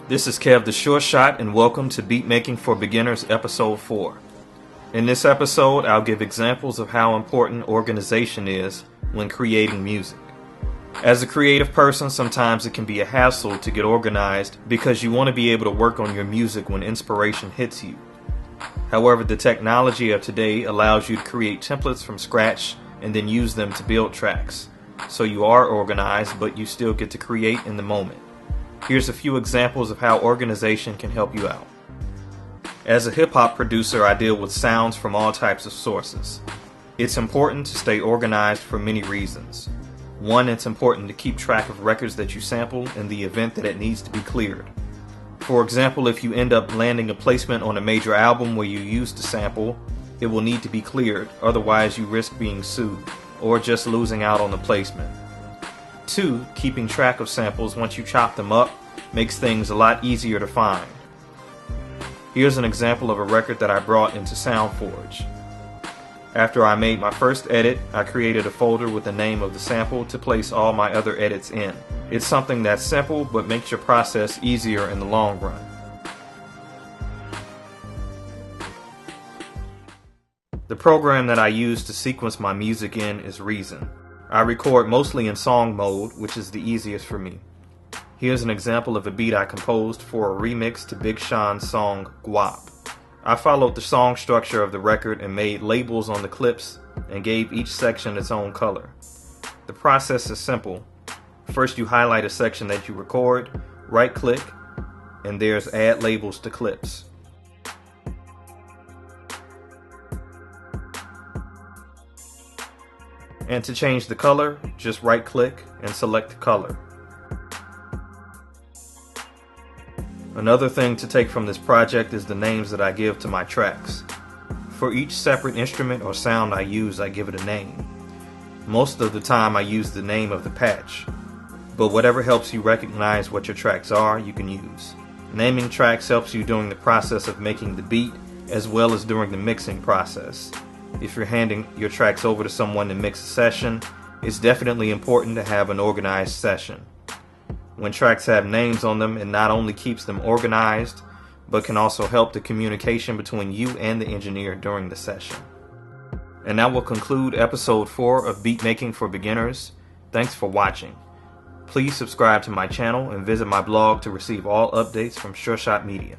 This is Kev the Sure Shot, and welcome to Beatmaking for Beginners Episode 4. In this episode, I'll give examples of how important organization is when creating music. As a creative person, sometimes it can be a hassle to get organized because you want to be able to work on your music when inspiration hits you. However, the technology of today allows you to create templates from scratch and then use them to build tracks. So you are organized, but you still get to create in the moment. Here's a few examples of how organization can help you out. As a hip-hop producer, I deal with sounds from all types of sources. It's important to stay organized for many reasons. One, it's important to keep track of records that you sample in the event that it needs to be cleared. For example, if you end up landing a placement on a major album where you used a sample, it will need to be cleared, otherwise you risk being sued or just losing out on the placement. 2, keeping track of samples once you chop them up makes things a lot easier to find. Here's an example of a record that I brought into SoundForge. After I made my first edit, I created a folder with the name of the sample to place all my other edits in. It's something that's simple but makes your process easier in the long run. The program that I use to sequence my music in is Reason. I record mostly in song mode, which is the easiest for me. Here's an example of a beat I composed for a remix to Big Sean's song Guap. I followed the song structure of the record and made labels on the clips and gave each section its own color. The process is simple. First you highlight a section that you record, right click, and there's Add Labels to Clips. And to change the color, just right click and select the color. Another thing to take from this project is the names that I give to my tracks. For each separate instrument or sound I use, I give it a name. Most of the time I use the name of the patch, but whatever helps you recognize what your tracks are, you can use. Naming tracks helps you during the process of making the beat as well as during the mixing process. If you're handing your tracks over to someone to mix a session, it's definitely important to have an organized session. When tracks have names on them, it not only keeps them organized, but can also help the communication between you and the engineer during the session. And that will conclude episode 4 of Beatmaking for Beginners. Thanks for watching. Please subscribe to my channel and visit my blog to receive all updates from Sure Shot Media.